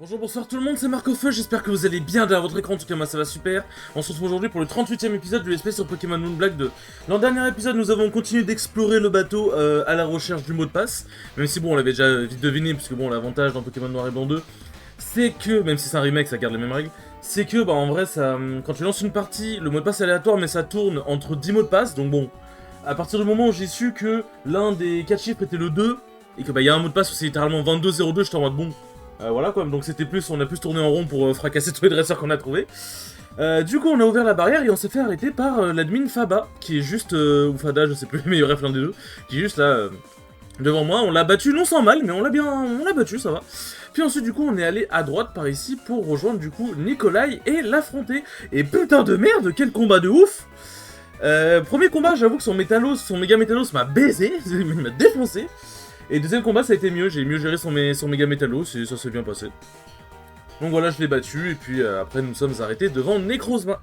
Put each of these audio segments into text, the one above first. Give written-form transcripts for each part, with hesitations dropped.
Bonjour, bonsoir tout le monde, c'est Marco-Feu, j'espère que vous allez bien derrière votre écran, en tout cas moi ça va super. On se retrouve aujourd'hui pour le 38e épisode de l'espèce sur Pokémon Moon Black 2. Dans le dernier épisode, nous avons continué d'explorer le bateau à la recherche du mot de passe. Même si bon, on l'avait déjà vite deviné, puisque bon, l'avantage dans Pokémon Noir et Blanc 2, c'est que, même si c'est un remake, ça garde les mêmes règles, c'est que, bah en vrai, ça, quand tu lances une partie, le mot de passe est aléatoire, mais ça tourne entre 10 mots de passe, donc bon, à partir du moment où j'ai su que l'un des 4 chiffres était le 2, et que bah il y a un mot de passe où c'est littéralement 2202, j'étais en mode bon... voilà quoi, donc c'était plus, on a plus tourné en rond pour fracasser tous les dresseurs qu'on a trouvés. Du coup on a ouvert la barrière et on s'est fait arrêter par l'admin Faba, qui est juste, ou Fada, je sais plus, mais bref l'un des deux, qui est juste là, devant moi. On l'a battu, non sans mal, mais on l'a battu, ça va. Puis ensuite du coup on est allé à droite par ici pour rejoindre du coup Nikolai et l'affronter. Et putain de merde, quel combat de ouf. Premier combat, j'avoue que son méga métallos m'a baisé, il m'a défoncé. Et deuxième combat, ça a été mieux, j'ai mieux géré son méga métallos et ça s'est bien passé. Donc voilà, je l'ai battu, et puis après nous sommes arrêtés devant Necrozma.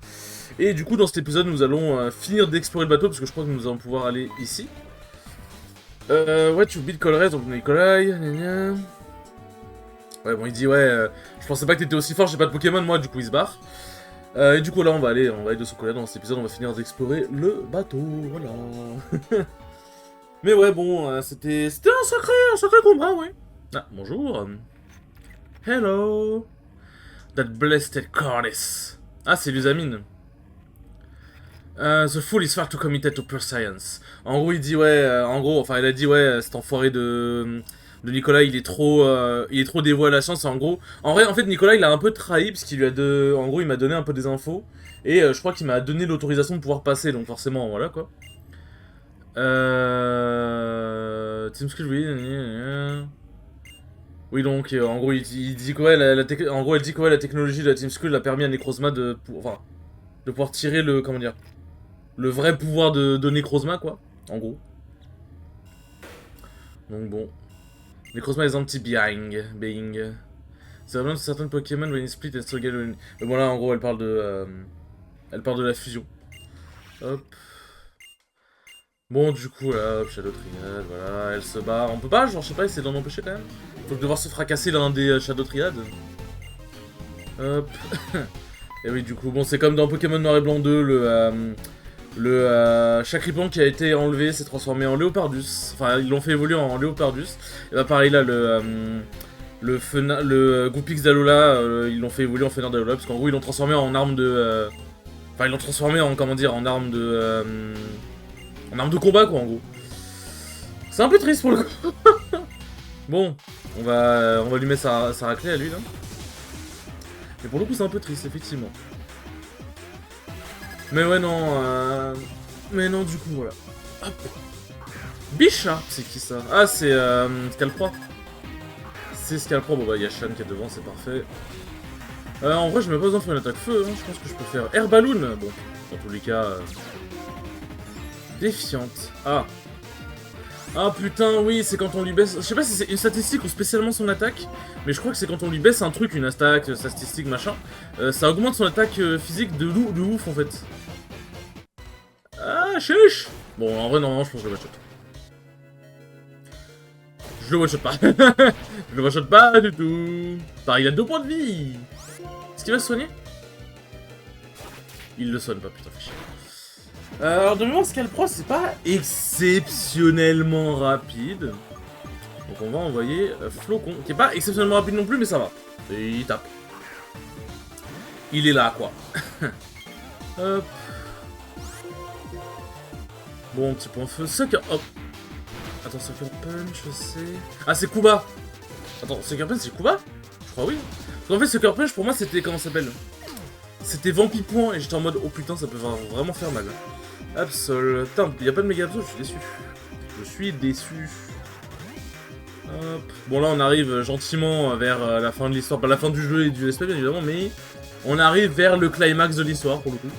Et du coup, dans cet épisode, nous allons finir d'explorer le bateau, parce que je crois que nous allons pouvoir aller ici. Ouais, tu oublies de Colress, donc Nikolai, gna. Ouais, bon, il dit, ouais, je pensais pas que t'étais aussi fort, j'ai pas de Pokémon, moi, du coup, il se barre. Et du coup, là, on va aller de son côté dans cet épisode, on va finir d'explorer le bateau, voilà. Mais ouais, bon, c'était un sacré combat, ouais. Ah, bonjour. Hello. That blessed Cardis. Ah, c'est Lusamine. The fool is far too committed to pure science. En gros, il dit, ouais, enfin, il a dit, ouais, cet enfoiré de Nicolas, il est trop dévoué à la science. En gros, en fait, Nicolas, il a un peu trahi, parce qu'il lui a en gros, il m'a donné un peu des infos. Et je crois qu'il m'a donné l'autorisation de pouvoir passer, donc forcément, voilà, quoi. Team Skull, oui. Oui, donc, en gros, il dit que ouais, en gros, elle dit que ouais, la technologie de la Team Skull a permis à Necrozma de pouvoir tirer le, comment dire, le vrai pouvoir de Necrozma, quoi, en gros. Donc bon. Necrozma is anti-being. C'est vraiment certains Pokémon when you split and struggle when... Mais bon, là, en gros, elle parle de la fusion. Hop. Bon, du coup, là, hop, Shadow Triad, voilà, elle se barre. On peut pas, genre, je sais pas, essayer d'en empêcher quand même. Faut devoir se fracasser l'un des Shadow Triad. Hop. Et oui, du coup, bon, c'est comme dans Pokémon Noir et Blanc 2, le Chakripan qui a été enlevé s'est transformé en Léopardus. Enfin, ils l'ont fait évoluer en Léopardus. Et bah, pareil, là, le Goupix d'Alola, ils l'ont fait évoluer en Fenard d'Alola, parce qu'en gros, ils l'ont transformé en arme de... Enfin, ils l'ont transformé en, comment dire, en arme de... En arme de combat, quoi, en gros. C'est un peu triste pour le coup. Bon, on va lui mettre sa raclée à lui, là. Mais pour le coup, c'est un peu triste, effectivement. Mais ouais, non, mais non, du coup, voilà. Hop. Bicharp, c'est qui ça? Ah, c'est Scalproie. C'est Scalproie, bon bah, il y a Shan qui est devant, c'est parfait. En vrai, je n'ai pas besoin de faire une attaque feu, hein. Je pense que je peux faire Air Balloon. Bon, dans tous les cas... Défiante. Ah. Ah putain, oui, c'est quand on lui baisse... Je sais pas si c'est une statistique ou spécialement son attaque, mais je crois que c'est quand on lui baisse un truc, une attaque, statistique, machin, ça augmente son attaque physique de ouf, en fait. Ah, chiche. Bon, en vrai, normalement, je pense que je le one-shot. Je le one-shot pas. Je le one-shot pas du tout. Pareil, il a 2 points de vie. Est-ce qu'il va se soigner? Il le soigne pas, putain, fait chier. Alors de mémoire, Scalproie, c'est pas exceptionnellement rapide. Donc on va envoyer Flocon, qui est pas exceptionnellement rapide non plus, mais ça va. Et il tape. Il est là, quoi. Hop. Bon, petit point feu. Sucker... Hop. Attends, Sucker Punch, je sais... Ah, c'est Kuba. Attends, Sucker Punch, c'est Kuba? Je crois oui. Parce qu'en fait, Sucker Punch, pour moi, c'était... Comment ça s'appelle? C'était Vampipoint, et j'étais en mode... Oh putain, ça peut vraiment faire mal. Absol. Putain, y'a pas de méga Absol, je suis déçu. Je suis déçu. Hop. Bon, là, on arrive gentiment vers la fin de l'histoire. Pas la fin du jeu et du SP, bien évidemment, mais on arrive vers le climax de l'histoire, pour le coup.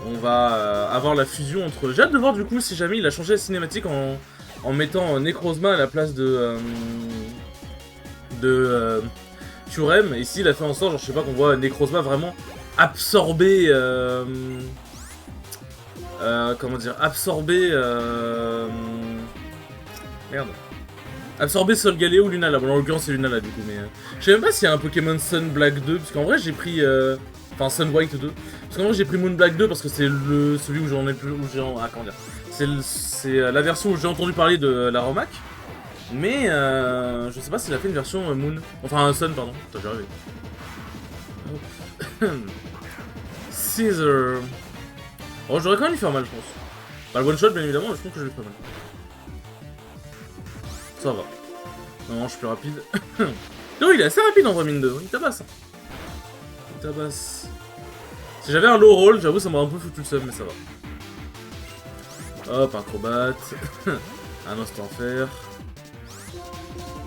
On va avoir la fusion entre... J'ai hâte de voir, du coup, si jamais il a changé la cinématique en mettant Necrozma à la place de Thurem. Et ici, il a fait en sorte, genre, je sais pas, qu'on voit Necrozma vraiment absorber... comment dire, absorber... Merde. Absorber Sol Galéo ou Lunala. Bon, en l'occurrence, c'est Lunala du coup, mais. Je sais même pas s'il y a un Pokémon Sun Black 2, parce qu'en vrai, j'ai pris. Enfin, Sun White 2. Parce qu'en vrai, j'ai pris Moon Black 2 parce que c'est celui où j'en ai plus. Ah, comment dire. C'est la version où j'ai entendu parler de la Romac. Mais je sais pas s'il a fait une version Moon. Enfin, Sun, pardon. T'as déjà arrivé. Caesar. Oh, j'aurais quand même lui faire mal, je pense. Bah, le one shot, bien évidemment, je pense que je vais faire mal. Ça va. Non, je suis plus rapide. Non, il est assez rapide en vrai, mine de. Il tabasse. Il tabasse. Si j'avais un low roll, j'avoue, ça m'aurait un peu foutu le seum, mais ça va. Hop, acrobate. Un instant fer.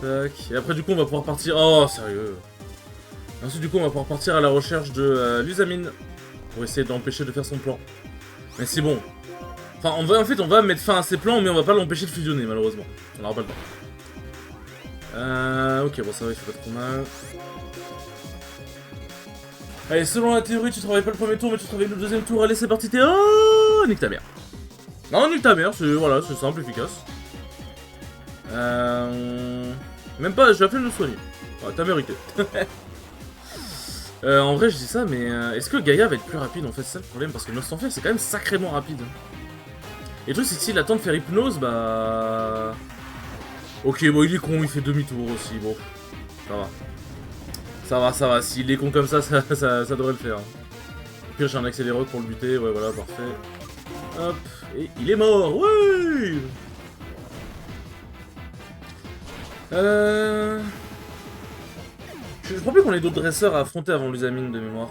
Tac. Et après, du coup, on va pouvoir partir. Oh, sérieux. Ensuite, du coup, on va pouvoir partir à la recherche de l'Usamine. Pour essayer d'empêcher de faire son plan. Mais c'est bon. Enfin, en fait, on va mettre fin à ses plans, mais on va pas l'empêcher de fusionner, malheureusement. On n'aura pas le temps. Ok, bon, ça va, il fait pas trop mal. Allez, selon la théorie, tu travailles pas le premier tour, mais tu travailles le deuxième tour. Allez, c'est parti, t'es... Oh, nique ta mère. Non, nique ta mère, c'est voilà, c'est simple, efficace. Même pas, je vais appeler le soigner. Ouais, t'as mérité. En vrai, je dis ça, mais est-ce que Gaïa va être plus rapide en fait? C'est ça le problème, parce que l'instant fer, c'est quand même sacrément rapide. Et le truc, c'est que s'il attend de faire hypnose, bah. Ok, bon, il est con, il fait demi-tour aussi, bon. Ça va. Ça va, ça va. S'il est con comme ça, ça devrait le faire. Au pire, j'ai un accéléreur pour le buter, ouais, voilà, parfait. Hop, et il est mort, ouais. Je crois plus qu'on ait d'autres dresseurs à affronter avant l'Usamine de mémoire.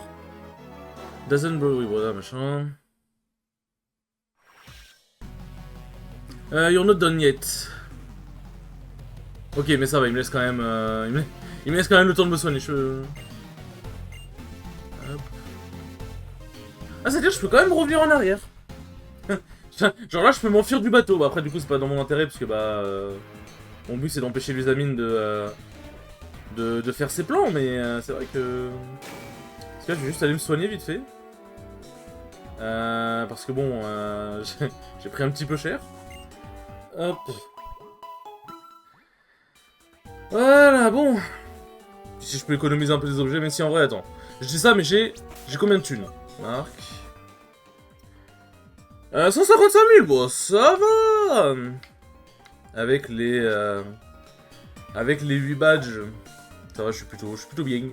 Doesn't bro, oui, voilà, machin. You're not done yet. Ok, mais ça va, il me laisse quand même. Il me laisse quand même le temps de me soigner. Ah, c'est-à-dire que je peux quand même revenir en arrière. Genre là, je peux m'enfuir du bateau. Bah, après, du coup, c'est pas dans mon intérêt parce que bah. Mon but c'est d'empêcher l'Usamine de faire ses plans, mais c'est vrai que. Parce que là, je vais juste aller me soigner vite fait. Parce que bon, j'ai pris un petit peu cher. Hop. Voilà, bon. Si je peux économiser un peu des objets, mais si en vrai, attends. Je dis ça, mais j'ai combien de thunes? Marc. 155 000, bon, ça va. Avec les 8 badges. Ça va, je suis plutôt bien.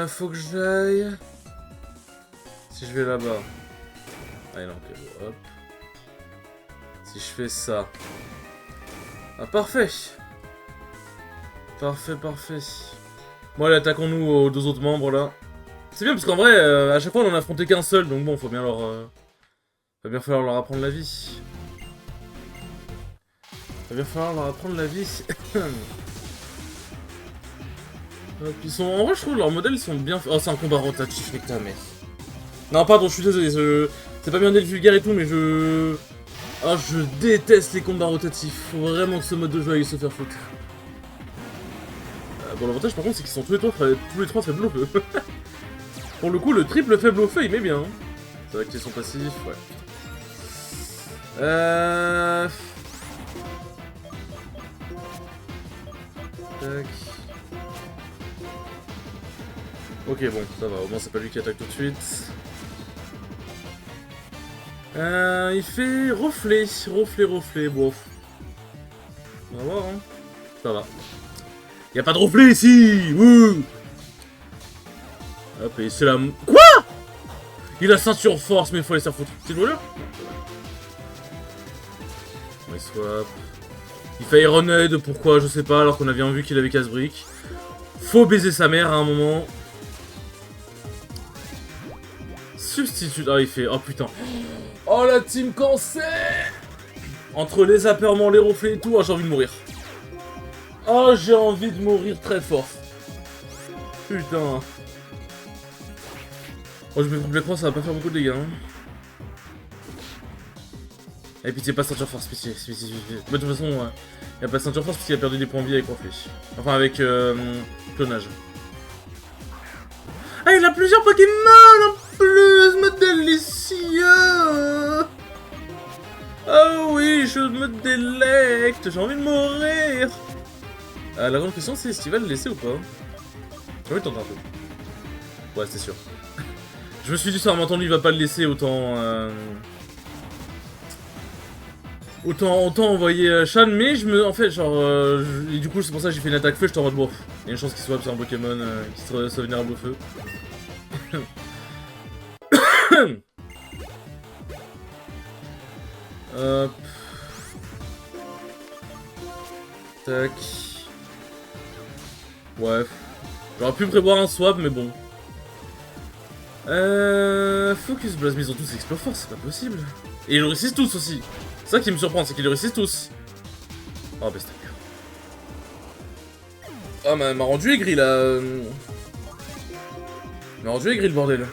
Faut que j'aille. Si je vais là-bas. Allez, non, ok, bon, hop. Si je fais ça. Ah, parfait. Parfait, parfait. Bon, allez, attaquons-nous aux deux autres membres, là. C'est bien, parce qu'en vrai, à chaque fois, on en a affronté qu'un seul, donc bon, faut bien falloir leur apprendre la vie. Va bien falloir leur apprendre la vie. Ils sont... En vrai, je trouve leurs modèles, ils sont bien... Oh, c'est un combat rotatif, avec ta mère. Non, pardon, je suis désolé, c'est pas bien d'être vulgaire et tout, mais je... Ah, je déteste les combats rotatifs. Faut vraiment que ce mode de jeu aille se faire foutre. Bon, l'avantage, par contre, c'est qu'ils sont tous les trois faibles au feu. Pour le coup, le triple faible au feu, il met bien. Hein. C'est vrai qu'ils sont passifs, ouais. Tac. Ok, bon, ça va, au moins c'est pas lui qui attaque tout de suite. Il fait reflet, bon. On va voir, hein. Ça va. Y'a pas de reflet ici. Wouh. Hop, et c'est la... Quoi? Il a ceinture force, mais il faut aller se faire foutre. C'est le voleur? Ouais, swap. Il fait Iron Head, pourquoi? Je sais pas, alors qu'on a bien vu qu'il avait casse-brique. Faut baiser sa mère à un moment. Substitut. Ah, il fait... Oh putain. Oh, la team cancer. Entre les aperments, les reflets et tout, oh, j'ai envie de mourir. Oh, j'ai envie de mourir très fort. Putain. Oh, je me crois, ça va pas faire beaucoup de dégâts. Hein. Et pitié, pas ceinture force, pitié. Mais de toute façon, y a pas de ceinture force parce qu'il a perdu des points de vie avec reflet. Enfin, avec clonage. Ah, il a plusieurs Pokémon en plus, mais délicieux. Oh oui, je me délecte, j'ai envie de mourir. La grande question c'est est-ce qu'il va le laisser ou pas? J'ai envie de tenter un peu. Ouais, c'est sûr. Je me suis dit, ça en entendu, il va pas le laisser, autant... Autant envoyer Shan, mais je me... En fait, genre... et du coup, c'est pour ça que j'ai fait une attaque feu, j'étais en mode, bon, il y a une chance qu'il swap sur un Pokémon qui soit vulnérable au feu. Hop. Tac. Ouais. J'aurais pu prévoir un swap, mais bon. Focus Blast, mais ils ont tous Explore Force, c'est pas possible. Et ils le réussissent tous aussi. C'est ça qui me surprend, c'est qu'ils le réussissent tous. Oh, best mère. Ah, m'a rendu aigri là. M'a rendu aigri le bordel.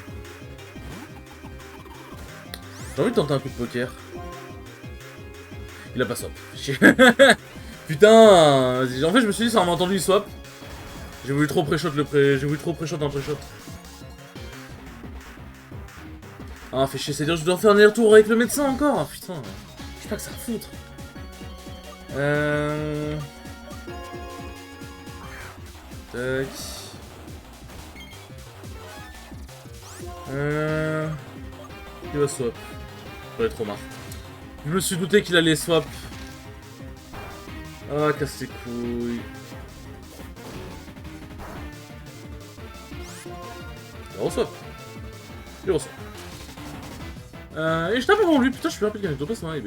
J'ai envie de tenter un coup de poker. Il a pas swap. Putain. En fait, je me suis dit, ça m'a entendu il swap. J'ai voulu trop pré-shot J'ai voulu trop pré-shot un pré-shot. Ah, fait chier, c'est-à-dire que je dois faire un aller-retour avec le médecin encore. Ah, putain. Je sais pas que ça foutre. Tac. Il va swap. J'en ai trop marre. Je me suis douté qu'il allait swap. Ah, casse tes couilles. Il re-swap. Il re-swap. Et je tape avant lui, putain, je suis rapide quand même, je dois pas se marrer,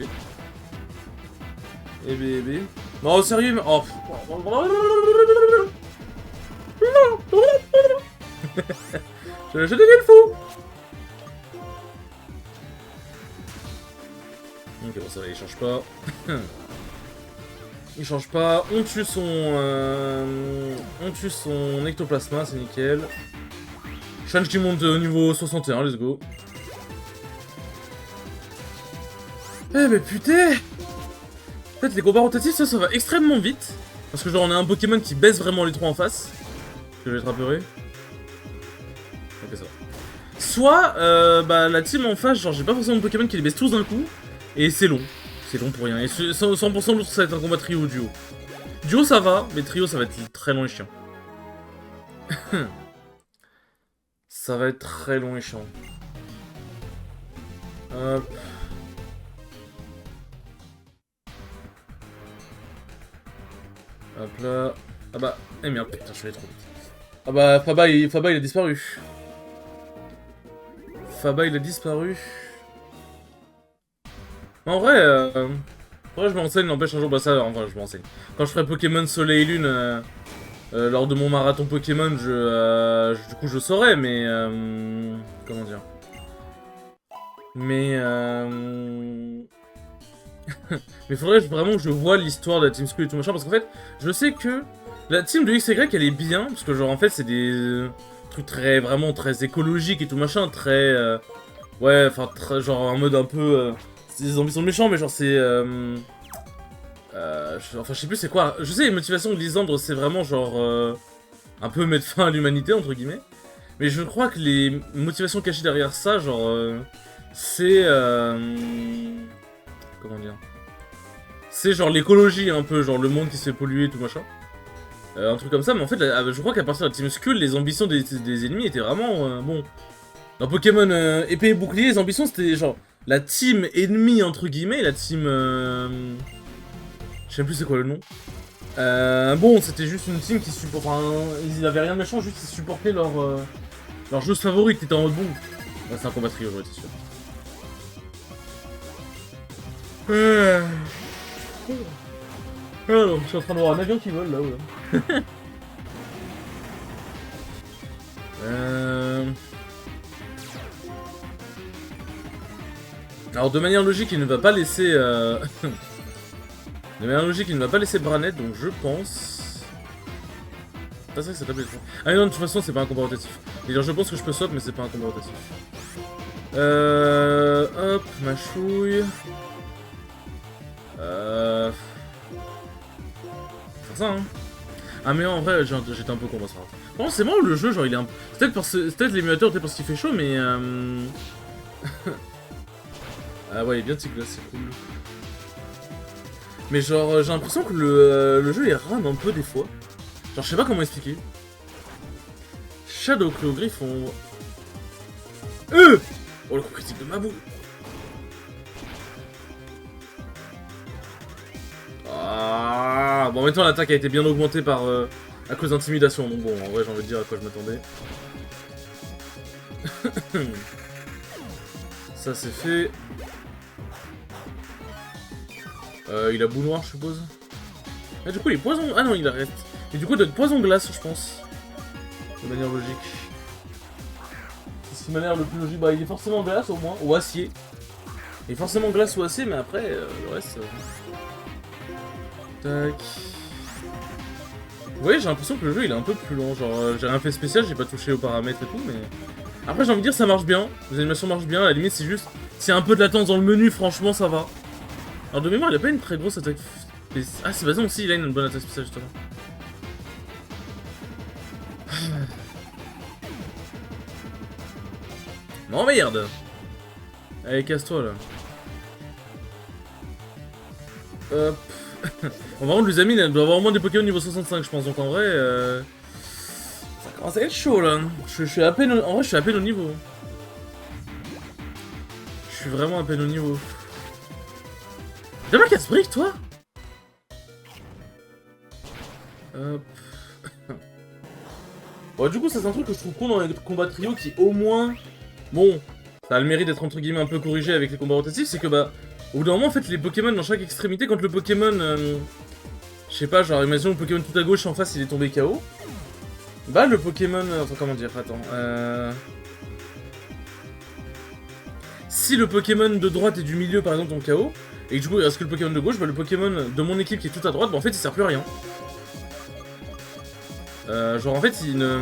EB. Non, sérieux, mais. Oh. Je deviens le fou. Ok, bon, ça va, il change pas. Il change pas. On tue son ectoplasma, c'est nickel. Change qui monte au niveau 61, let's go. Eh mais putain! En fait, les combats rotatifs, ça va extrêmement vite. Parce que genre, on a un Pokémon qui baisse vraiment les trois en face. Que je vais être apeuré. Ok, ça va. Soit, bah, la team en face, genre, j'ai pas forcément de Pokémon qui les baisse tous d'un coup. Et c'est long. C'est long pour rien. Et 100% de l'autre, ça va être un combat trio ou duo. Duo, ça va, mais trio, ça va être très long et chiant. Ça va être très long et chiant. Hop. Hop là. Ah bah. Eh merde, putain, je suis allé trop vite. Ah bah, Faba il a disparu. Faba il a disparu. En vrai, je m'enseigne, n'empêche un jour, bah ça, en vrai, je m'enseigne. Quand je ferai Pokémon Soleil et Lune, lors de mon marathon Pokémon, du coup, je saurai, mais, comment dire. Mais, mais faudrait vraiment que je vois l'histoire de la Team Skull et tout machin, parce qu'en fait, je sais que la team de XY, elle est bien, parce que genre, en fait, c'est des trucs vraiment très écologiques et tout machin, très, ouais, enfin, genre, en mode un peu, c'est des ambitions méchants, mais genre, c'est, enfin, je sais plus c'est quoi, je sais, les motivations de Lysandre, c'est vraiment, genre, un peu mettre fin à l'humanité, entre guillemets, mais je crois que les motivations cachées derrière ça, genre, c'est, comment dire, c'est genre l'écologie un peu, genre le monde qui se fait polluer tout machin. Un truc comme ça, mais en fait, je crois qu'à partir de la Team Skull, les ambitions des ennemis étaient vraiment, bon. Dans Pokémon épée et bouclier, les ambitions c'était genre la team ennemie entre guillemets, la team... je sais plus c'est quoi le nom. Bon, c'était juste une team qui supportait... Enfin, ils avaient rien de méchant, juste ils supportaient leur joueuse favorite, qui était en mode bon. Ouais, c'est un combat trio, ouais, c'est sûr. Ah non, je suis en train de voir un avion qui vole là-haut. Là. Alors de manière logique, il ne va pas laisser... De manière logique, il ne va pas laisser Branette, donc je pense... C'est pas ça que ça t'appelle. Ah non, de toute façon, c'est pas un combat rotatif. Et je pense que je peux swap, mais c'est pas un combat rotatif. Hop, ma chouille. Faire ça, hein. Ah mais en vrai, j'étais un peu con, ça. Bon, c'est bon le jeu, genre il est un... C'est peut-être l'émulateur, peut-être parce qu'il fait chaud, mais Ah ouais, il est bien Tiglas, c'est cool. Mais genre, j'ai l'impression que le jeu il rame un peu des fois. Genre, je sais pas comment expliquer. Shadow Claw Griffon. Oh, le coup critique de Mabou. Ah, bon, en même temps, l'attaque a été bien augmentée par à cause d'intimidation. Donc bon, en vrai, j'ai envie de dire à quoi je m'attendais. Ça, c'est fait. Il a bout noir, je suppose. Ah, du coup, il est poison. Ah non, il arrête. Et du coup, il doit être poison glace, je pense. De manière logique. C'est ce qui m'a l'air le plus logique. Bah, il est forcément glace au moins. Ou acier. Il est forcément glace ou acier, mais après, le reste. Tac. Vous voyez, j'ai l'impression que le jeu il est un peu plus long. Genre, j'ai rien fait spécial, j'ai pas touché aux paramètres et tout, mais. Après, j'ai envie de dire, ça marche bien. Les animations marchent bien. À la limite, c'est juste. S'il y a un peu de latence dans le menu, franchement, ça va. Alors, de mémoire, il a pas une très grosse attaque. Ah, c'est basé aussi, il a une bonne attaque spéciale, justement. Non, merde! Allez, casse-toi là. Hop. Bon, par contre, les amis, elle doit avoir au moins des Pokémon niveau 65, je pense. Donc en vrai, ça commence à être chaud là. Je suis à peine. En vrai, je suis à peine au niveau. Je suis vraiment à peine au niveau. T'as pas casse-brique, toi? Hop. Bon, du coup, ça c'est un truc que je trouve con dans les combats trio qui, au moins. Bon, ça a le mérite d'être entre guillemets un peu corrigé avec les combats rotatifs, c'est que bah. Au bout d'un moment, en fait, les Pokémon dans chaque extrémité, quand le Pokémon. Je sais pas, genre, imaginons le Pokémon tout à gauche en face, il est tombé KO. Bah, le Pokémon. Enfin, comment dire, attends. Si le Pokémon de droite et du milieu, par exemple, tombe KO, et que du coup, il reste que le Pokémon de gauche, bah, le Pokémon de mon équipe qui est tout à droite, bah, en fait, il sert plus à rien. Genre, en fait, il ne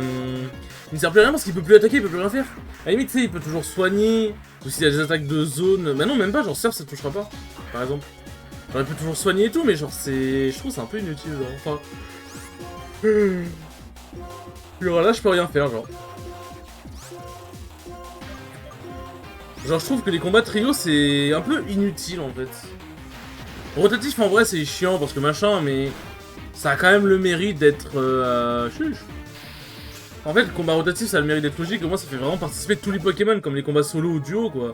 sert plus à rien parce qu'il peut plus attaquer, il peut plus rien faire. À la limite, tu sais, il peut toujours soigner, ou s'il y a des attaques de zone. Bah non, même pas, genre, Surf, ça touchera pas, par exemple. Genre, il peut toujours soigner et tout, mais genre, c'est. Je trouve que c'est un peu inutile, genre. Enfin. Genre là, je peux rien faire, genre. Genre, je trouve que les combats trio, c'est un peu inutile, en fait. Rotatif, en vrai, c'est chiant parce que machin, mais ça a quand même le mérite d'être. Chuch. En fait, le combat rotatif, ça a le mérite d'être logique, au moins ça fait vraiment participer de tous les Pokémon, comme les combats solo ou duo, quoi.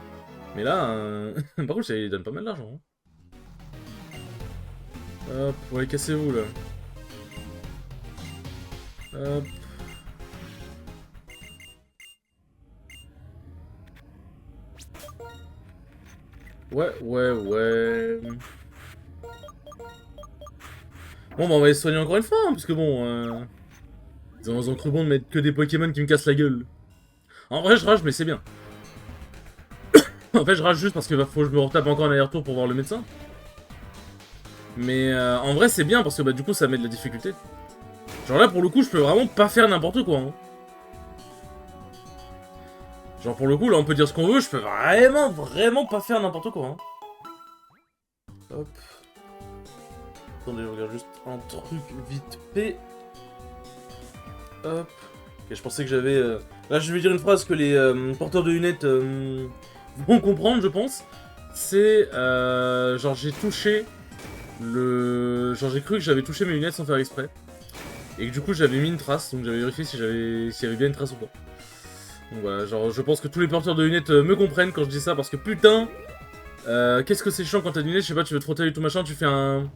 Mais là, par contre, ça lui donne pas mal d'argent. Hein. Hop, ouais, cassez-vous là. Hop. Ouais. Bon, bah on va les soigner encore une fois, hein, parce que bon, ils ont cru bon de mettre que des Pokémon qui me cassent la gueule. En vrai, je rage, mais c'est bien. En fait, je rage juste parce que faut que je me retape encore un aller-retour pour voir le médecin. Mais en vrai, c'est bien parce que bah, du coup, ça met de la difficulté. Genre là, pour le coup, je peux vraiment pas faire n'importe quoi. Hein. Genre pour le coup, là, on peut dire ce qu'on veut, je peux vraiment pas faire n'importe quoi. Hein. Hop. Attendez, je regarde juste un truc vite fait. Hop. Ok, je pensais que j'avais... Là, je vais dire une phrase que les porteurs de lunettes vont comprendre, je pense. C'est... genre, j'ai touché le... Genre, j'ai cru que j'avais touché mes lunettes sans faire exprès. Et que du coup, j'avais mis une trace, donc j'avais vérifié s'il y avait bien une trace ou pas. Donc voilà, genre, je pense que tous les porteurs de lunettes me comprennent quand je dis ça, parce que putain... qu'est-ce que c'est chiant quand t'as des lunettes, je sais pas, tu veux te frotter et tout machin, tu fais un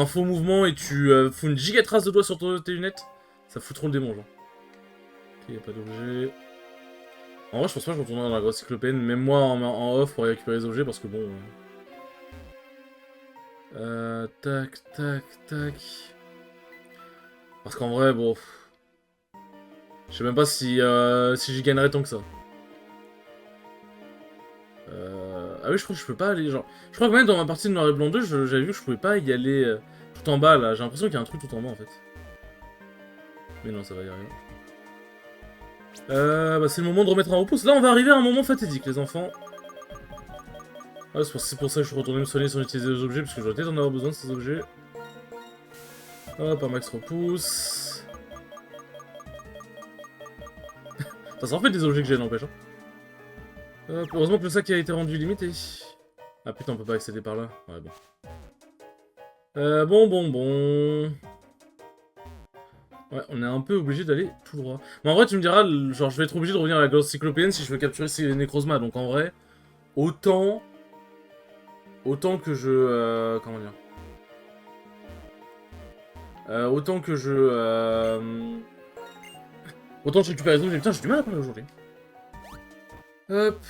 faux mouvement et tu fous une giga trace de doigt sur tes lunettes. Ça fout trop le démon, genre. Ok, y'a pas d'objet. En vrai, je pense pas que je retournerai dans la grosse cyclopéenne, même moi en off pour récupérer les objets, parce que bon... tac. Parce qu'en vrai, bon... Je sais même pas si j'y gagnerais tant que ça. Ah oui, je crois que je peux pas aller, genre... Je crois que même dans ma partie de Noir et Blanc 2, j'avais vu que je pouvais pas y aller tout en bas, là. J'ai l'impression qu'il y a un truc tout en bas, en fait. Mais non, ça va y arriver. Bah c'est le moment de remettre un repos. Là, on va arriver à un moment fatidique, les enfants. Ah, c'est pour ça que je suis retourné me soigner sans utiliser les objets, parce que j'aurais peut-être en avoir besoin de ces objets. Hop, un max repousse. Ça s'en fait des objets que j'ai, n'empêche. Hein. Hop, heureusement que le sac a été rendu limité. Ah putain, on peut pas accéder par là. Ouais, bon. Bon. Ouais, on est un peu obligé d'aller tout droit. Mais en vrai, tu me diras, genre, je vais être obligé de revenir à la grosse cyclopéenne si je veux capturer ces Necrozma. Donc en vrai, autant... Autant que je... comment dire autant que je... Autant que je récupère les objets. Putain, j'ai du mal à parler aujourd'hui. Hop.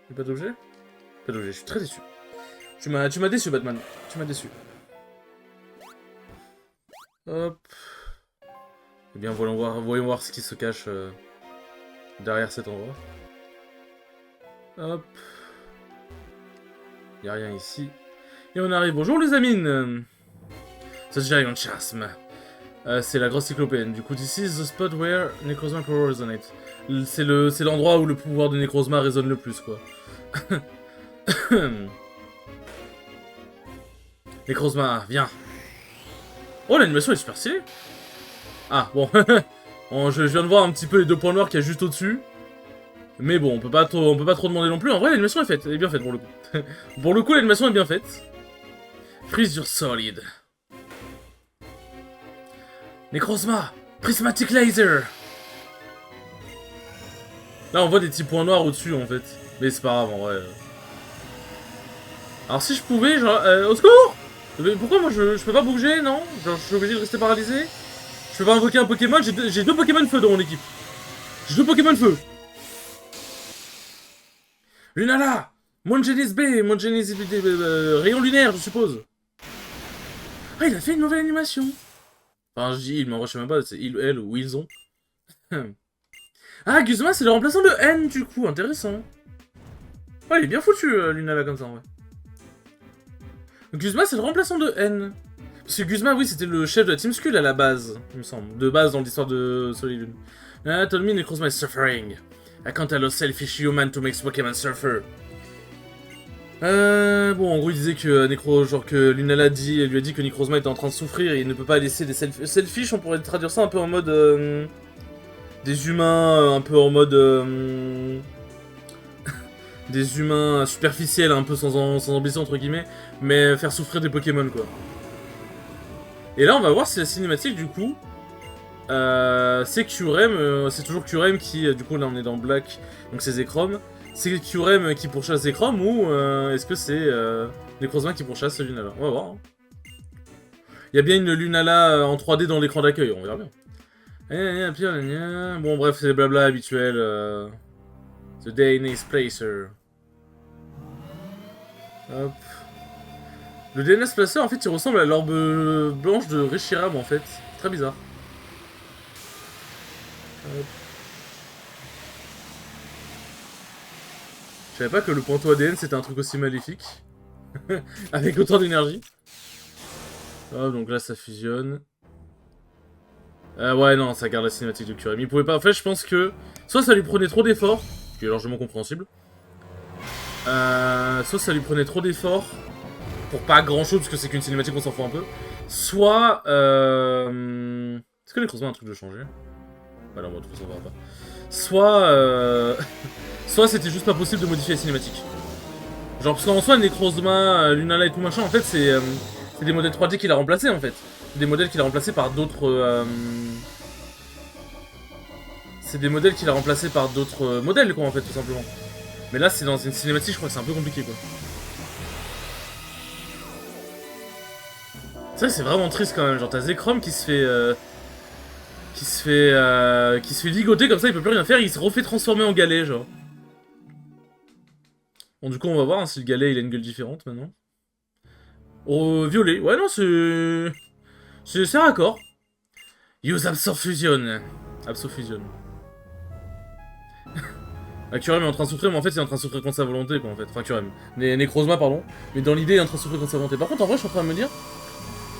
Y'a pas d'objet? Pas d'objet, je suis très déçu. Tu m'as déçu, Batman. Tu m'as déçu. Hop. Eh bien, voyons voir ce qui se cache derrière cet endroit. Hop. Y'a rien ici. Et on arrive. Bonjour les amines. The Giant Chasm. C'est la grosse cyclopéenne. Du coup, this is the spot where Necrozma power resonate. C'est l'endroit où le pouvoir de Necrozma résonne le plus, quoi. Necrozma, viens. Oh, l'animation est super stylée. Ah, bon. Je viens de voir un petit peu les deux points noirs qu'il y a juste au-dessus. Mais bon, on peut pas trop demander non plus. En vrai, l'animation est faite. Elle est bien faite, pour le coup. Pour le coup, l'animation est bien faite. Freeze your solid. Necrozma, prismatic laser. Là, on voit des petits points noirs au-dessus, en fait. Mais c'est pas grave, en vrai. Alors, si je pouvais, genre... au secours! Mais pourquoi, moi, je peux pas bouger, non? Genre, je suis obligé de rester paralysé? Je peux pas invoquer un Pokémon? J'ai deux Pokémon feu dans mon équipe. J'ai deux Pokémon feu. Lunala! Mongenis B, Mongenis B, rayon lunaire, je suppose. Ah, il a fait une nouvelle animation. Enfin, je dis il, mais en vrai, je sais même pas, c'est il, elle ou ils ont. Ah, Guzma, c'est le remplaçant de N, du coup, intéressant. Ouais, il est bien foutu, Lunala, comme ça, en vrai. Guzma, c'est le remplaçant de N. Parce que Guzma, oui, c'était le chef de la Team Skull à la base, il me semble. De base dans l'histoire de Soleil Lune. Ah, told me Necrozma is suffering. I can't allow selfish human to make Pokémon suffer. Bon, en gros, il disait que que Lunala lui a dit que Necrozma était en train de souffrir et il ne peut pas laisser des selfish, on pourrait traduire ça un peu en mode... des humains, un peu en mode... des humains superficiels, un peu sans ambition, entre guillemets, mais faire souffrir des Pokémon, quoi. Et là, on va voir si la cinématique, du coup, c'est Kyurem, c'est toujours Kyurem qui, du coup, là, on est dans Black, donc c'est Zekrom. C'est Kyurem qui pourchasse Zekrom, ou est-ce que c'est Necrozma qui pourchasse Lunala? On va voir. Hein. Il y a bien une Lunala en 3D dans l'écran d'accueil, on verra bien. Bon, bref, c'est blabla habituel. The DNS Placer. Hop. Le DNS Placer, en fait, il ressemble à l'orbe blanche de Reshiram, en fait. Très bizarre. Hop. Je savais pas que le pointeau ADN, c'était un truc aussi maléfique. Avec autant d'énergie. Hop, donc là, ça fusionne. Ouais, non, ça garde la cinématique de Kyurem. Il pouvait pas... En fait, je pense que... Soit ça lui prenait trop d'efforts, ce qui est largement compréhensible. Soit ça lui prenait trop d'efforts, pour pas grand chose, parce que c'est qu'une cinématique, on s'en fout un peu. Soit... Est-ce que les Necrozma a un truc de changer? Bah non, bon, de toute façon, on verra pas. Soit... Soit c'était juste pas possible de modifier la cinématique. Genre, parce qu'en soi, Necrozma, Lunala et tout machin, en fait, c'est des modèles 3D qu'il a remplacés, en fait. Des modèles qu'il a remplacés par d'autres... C'est des modèles qu'il a remplacés par d'autres modèles, quoi, en fait, tout simplement. Mais là, c'est dans une cinématique, je crois que c'est un peu compliqué, quoi. C'est vrai que c'est vraiment triste, quand même. Genre, t'as Zekrom qui se fait... qui se fait ligoter comme ça, il peut plus rien faire, il se refait transformer en galet, genre. Bon, du coup, on va voir hein, si le galet, il a une gueule différente, maintenant. Oh, violet. Ouais, non, c'est... C'est raccord. Use Absorfusion. Absorfusion. Kyurem est en train de souffrir, mais en fait, il est en train de souffrir contre sa volonté, quoi, en fait. Enfin, Kyurem. Necrozma, pardon. Mais dans l'idée, il est en train de souffrir contre sa volonté. Par contre, en vrai, je suis en train de me dire...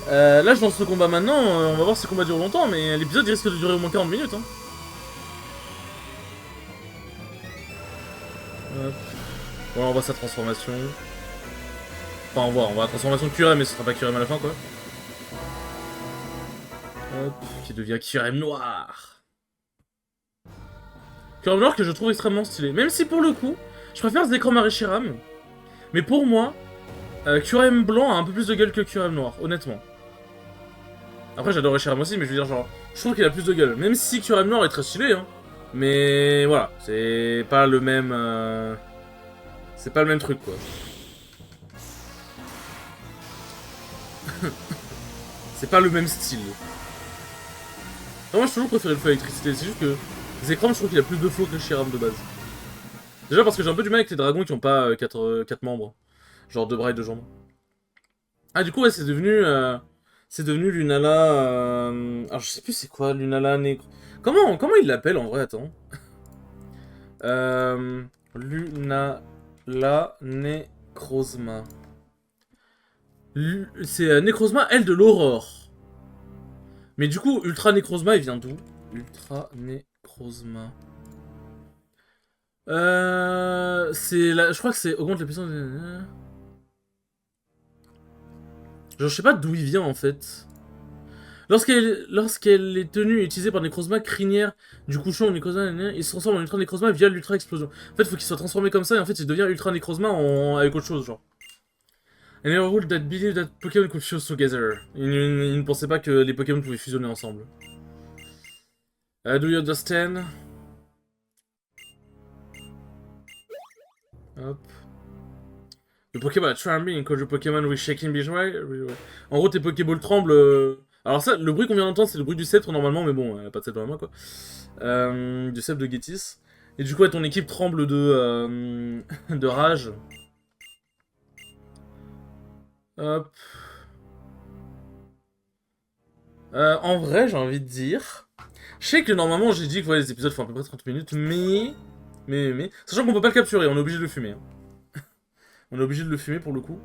là, je lance ce combat maintenant, on va voir si le combat dure longtemps, mais l'épisode, il risque de durer au moins 40 minutes, hein. Hop. Voilà, on voit sa transformation. Enfin, on voit la transformation de Kyurem, mais ce sera pas Kyurem à la fin, quoi. Hop, qui devient Kyurem noir. Kyurem noir que je trouve extrêmement stylé. Même si, pour le coup, Je préfère Zekrom à Reshiram, mais pour moi, Kyurem blanc a un peu plus de gueule que Kyurem noir, honnêtement. Après, j'adore Reshiram aussi, mais je veux dire, genre, je trouve qu'il a plus de gueule. Même si Kyurem noir est très stylé, hein. Mais voilà, c'est pas le même... C'est pas le même truc, quoi. C'est pas le même style. Non, moi, j'ai toujours préféré le feu à électricité. C'est juste que Zekrom, je trouve qu'il a plus de flow que Reshiram de base. Déjà parce que j'ai un peu du mal avec les dragons qui ont pas 4 membres. Genre 2 bras et 2 jambes. Ah, du coup, ouais, c'est devenu... C'est devenu Lunala... Alors, je sais plus c'est quoi, Lunala Nécro... Comment il l'appelle, en vrai, attends. Lunala Necrozma. C'est Necrozma, elle de l'aurore. Mais du coup, Ultra Necrozma, il vient d'où? Ultra Necrozma... c'est la... Je crois que c'est augmente la puissance de... Genre, je sais pas d'où il vient, en fait. Lorsqu'elle est tenue et utilisée par Necrozma, crinière du couchon Necrozma, il se transforme en Ultra Necrozma via l'Ultra Explosion. En fait, il faut qu'il soit transformé comme ça, et en fait, il devient Ultra Necrozma avec autre chose, genre. And never ruled that believe that Pokémon could fuse together. Il ne pensait pas que les Pokémon pouvaient fusionner ensemble. Do you understand? Hop. Le Pokéball trembling quand le Pokémon with shaking behavior. En gros, tes Pokéballs tremblent. Alors ça, le bruit qu'on vient d'entendre, c'est le bruit du sceptre normalement, mais bon, pas de sceptre dans la main, quoi. Du sceptre de Gétis. Et du coup, ton équipe tremble de, de rage. Hop. En vrai, j'ai envie de dire... Je sais que normalement, j'ai dit que ouais, les épisodes font à peu près 30 minutes, mais... Sachant qu'on peut pas le capturer, on est obligé de le fumer. Hein. On est obligé de le fumer pour le coup.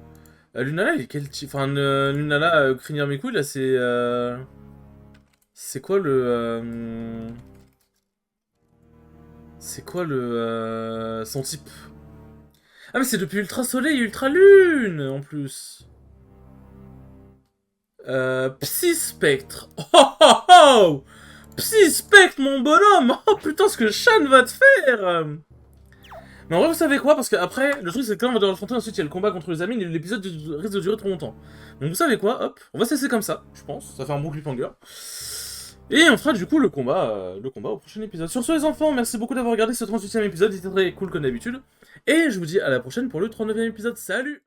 Lunala, il est quel type? Enfin, Lunala, crinière mes couilles, là, c'est... C'est quoi le... C'est quoi le... Son type? Ah, mais c'est depuis Ultra Soleil et Ultra Lune, en plus. Psy Spectre. Oh oh oh! Psy Spectre, mon bonhomme! Oh putain, ce que Shan va te faire! Mais en vrai, vous savez quoi? Parce qu'après, le truc c'est que là, on va devoir affronter, ensuite il y a le combat contre les amis, et l'épisode risque de durer trop longtemps. Donc vous savez quoi? Hop, on va se laisser comme ça, je pense. Ça fait un bon cliffhanger. Et on fera du coup le combat au prochain épisode. Sur ce les enfants, merci beaucoup d'avoir regardé ce 38e épisode, il était très cool comme d'habitude. Et je vous dis à la prochaine pour le 39e épisode. Salut!